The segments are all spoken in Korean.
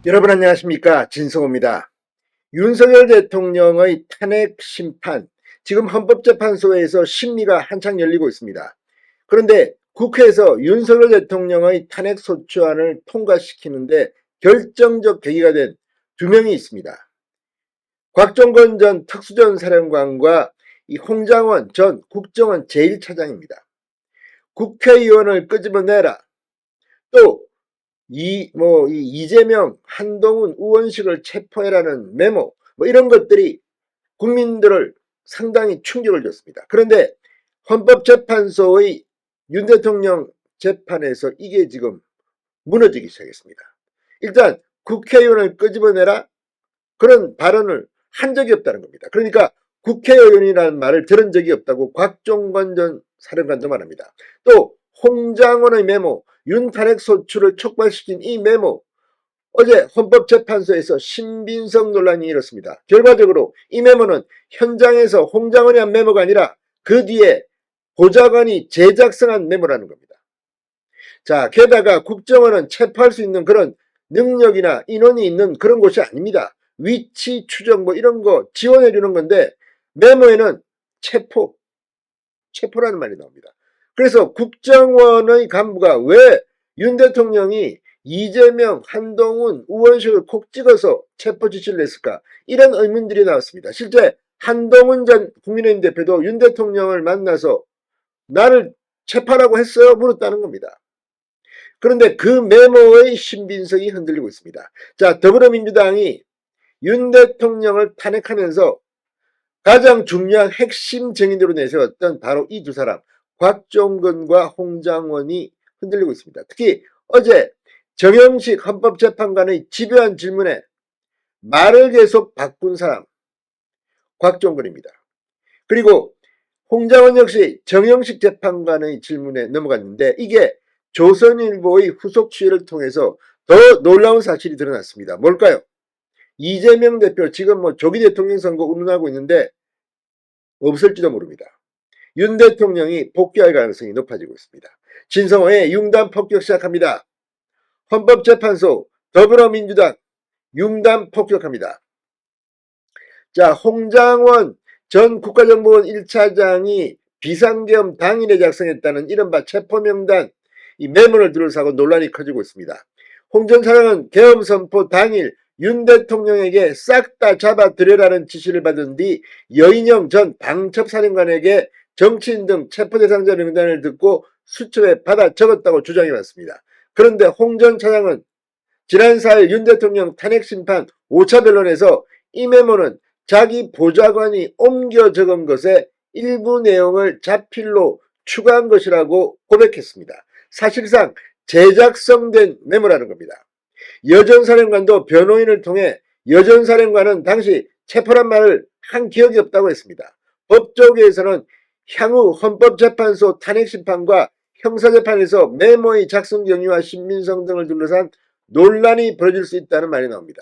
여러분 안녕하십니까, 진성호입니다. 윤석열 대통령의 탄핵 심판, 지금 헌법재판소에서 심리가 한창 열리고 있습니다. 그런데 국회에서 윤석열 대통령의 탄핵 소추안을 통과시키는데 결정적 계기가 된 두 명이 있습니다. 곽종건 전 특수전사령관과 이 홍장원 전 국정원 제1차장입니다. 국회의원을 끄집어내라. 또 이재명, 한동훈, 우원식을 체포해라는 메모, 이런 것들이 국민들을 상당히 충격을 줬습니다. 그런데 헌법재판소의 윤 대통령 재판에서 이게 지금 무너지기 시작했습니다. 일단 국회의원을 끄집어내라, 그런 발언을 한 적이 없다는 겁니다. 그러니까 국회의원이라는 말을 들은 적이 없다고 곽종건 전 사령관도 말합니다. 또 홍장원의 메모, 윤탄핵 소추를 촉발시킨 이 메모, 어제 헌법재판소에서 신빙성 논란이 일었습니다. 결과적으로 이 메모는 현장에서 홍장원이 한 메모가 아니라 그 뒤에 보좌관이 제작성한 메모라는 겁니다. 자, 게다가 국정원은 체포할 수 있는 그런 능력이나 인원이 있는 그런 곳이 아닙니다. 위치 추적 이런 거 지원해 주는 건데 메모에는 체포라는 말이 나옵니다. 그래서 국정원의 간부가 왜 윤 대통령이 이재명, 한동훈, 우원식을 콕 찍어서 체포 지시를 냈을까? 이런 의문들이 나왔습니다. 실제 한동훈 전 국민의힘 대표도 윤 대통령을 만나서 나를 체포하라고 했어요? 물었다는 겁니다. 그런데 그 메모의 신빙성이 흔들리고 있습니다. 자, 더불어민주당이 윤 대통령을 탄핵하면서 가장 중요한 핵심 증인으로 내세웠던 바로 이 두 사람, 곽종건과 홍장원이 흔들리고 있습니다. 특히 어제 정영식 헌법재판관의 집요한 질문에 말을 계속 바꾼 사람, 곽종건입니다. 그리고 홍장원 역시 정영식 재판관의 질문에 넘어갔는데 이게 조선일보의 후속 취재를 통해서 더 놀라운 사실이 드러났습니다. 뭘까요? 이재명 대표 지금 조기 대통령 선거 운운하고 있는데 없을지도 모릅니다. 윤 대통령이 복귀할 가능성이 높아지고 있습니다. 진성호의 융단 폭격 시작합니다. 헌법재판소, 더불어민주당 융단 폭격합니다. 자, 홍장원 전 국가정보원 1차장이 비상계엄 당일에 작성했다는 이른바 체포명단 이 메모를 둘러싸고 논란이 커지고 있습니다. 홍 전 차장은 계엄 선포 당일 윤 대통령에게 싹 다 잡아들여라는 지시를 받은 뒤 여인영 전 방첩사령관에게 정치인 등 체포 대상자 명단을 듣고 수첩에 받아 적었다고 주장해왔습니다. 그런데 홍 전 차장은 지난 4일 윤 대통령 탄핵심판 5차 변론에서 이 메모는 자기 보좌관이 옮겨 적은 것의 일부 내용을 자필로 추가한 것이라고 고백했습니다. 사실상 제작성된 메모라는 겁니다. 여전 사령관도 변호인을 통해 여전 사령관은 당시 체포란 말을 한 기억이 없다고 했습니다. 법조계에서는 향후 헌법재판소 탄핵심판과 형사재판에서 메모의 작성 경위와 신빙성 등을 둘러싼 논란이 벌어질 수 있다는 말이 나옵니다.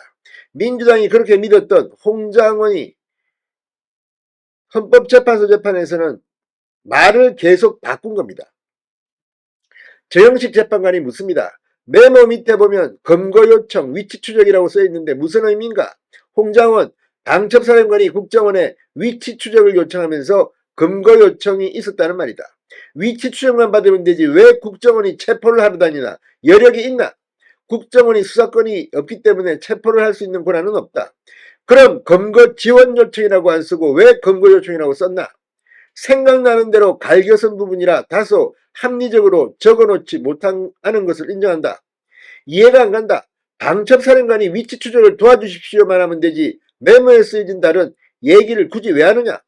민주당이 그렇게 믿었던 홍장원이 헌법재판소 재판에서는 말을 계속 바꾼 겁니다. 정영식 재판관이 묻습니다. 메모 밑에 보면 검거 요청, 위치 추적이라고 써 있는데 무슨 의미인가? 홍장원 방첩사령관이 국정원에 위치 추적을 요청하면서 검거 요청이 있었다는 말이다. 위치 추적만 받으면 되지 왜 국정원이 체포를 하러 다니나? 여력이 있나? 국정원이 수사권이 없기 때문에 체포를 할 수 있는 권한은 없다. 그럼 검거 지원 요청이라고 안 쓰고 왜 검거 요청이라고 썼나? 생각나는 대로 갈겨선 부분이라 다소 합리적으로 적어놓지 못하는 것을 인정한다. 이해가 안 간다. 방첩사령관이 위치 추적을 도와주십시오만 하면 되지 메모에 쓰여진 다른 얘기를 굳이 왜 하느냐.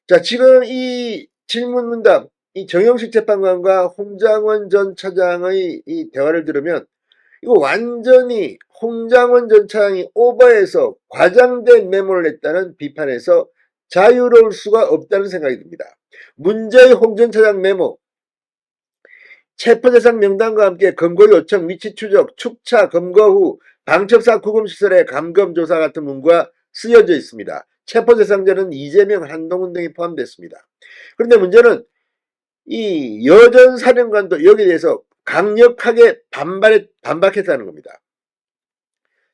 자, 지금 이 질문 문답, 이 정영식 재판관과 홍장원 전 차장의 이 대화를 들으면 이거 완전히 홍장원 전 차장이 오버해서 과장된 메모를 냈다는 비판에서 자유로울 수가 없다는 생각이 듭니다. 문제의 홍 전 차장 메모, 체포대상 명단과 함께 검거 요청, 위치 추적, 축차, 검거 후 방첩사 구금시설의 감검조사 같은 문구가 쓰여져 있습니다. 체포 대상자는 이재명, 한동훈 등이 포함됐습니다. 그런데 문제는 이 여전 사령관도 여기에 대해서 강력하게 반박했다는 겁니다.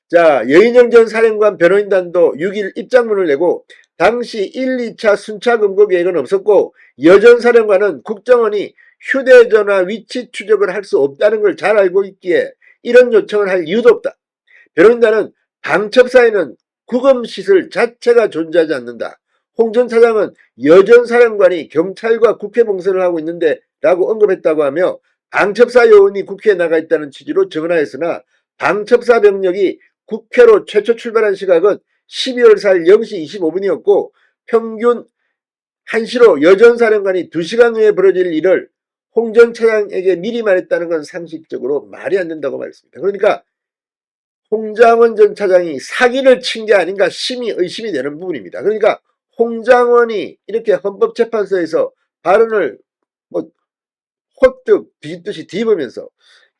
자, 여인영 전 사령관 변호인단도 6일 입장문을 내고 당시 1, 2차 순차 검거 계획은 없었고 여 전 사령관은 국정원이 휴대전화 위치 추적을 할 수 없다는 걸 잘 알고 있기에 이런 요청을 할 이유도 없다. 변호인단은 방첩사에는 구검시설 자체가 존재하지 않는다. 홍 전 차장은 여 전 사령관이 경찰과 국회 봉쇄를 하고 있는데 라고 언급했다고 하며 방첩사 요원이 국회에 나가 있다는 취지로 증언하였으나 방첩사 병력이 국회로 최초 출발한 시각은 12월 4일 0시 25분이었고 평균 1시로 여 전 사령관이 2시간 후에 벌어질 일을 홍 전 차장에게 미리 말했다는 건 상식적으로 말이 안 된다고 말했습니다. 그러니까 홍장원 전 차장이 사기를 친 게 아닌가 심히 의심이 되는 부분입니다. 그러니까 홍장원이 이렇게 헌법재판소에서 발언을 헛득 뒤집듯이 뒤집으면서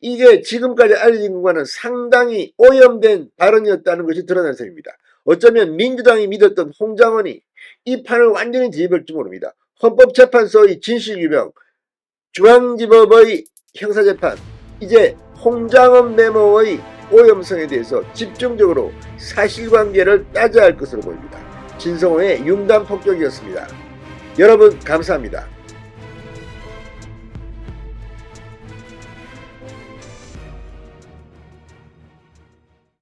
이게 지금까지 알려진 것과는 상당히 오염된 발언이었다는 것이 드러난 셈입니다. 어쩌면 민주당이 믿었던 홍장원이 이 판을 완전히 뒤집을지 모릅니다. 헌법재판소의 진실규명, 중앙지법의 형사재판, 이제 홍장원 메모의 오염성에 대해서 집중적으로 사실관계를 따져야 할 것으로 보입니다. 진성호의 융단폭격이었습니다. 여러분 감사합니다.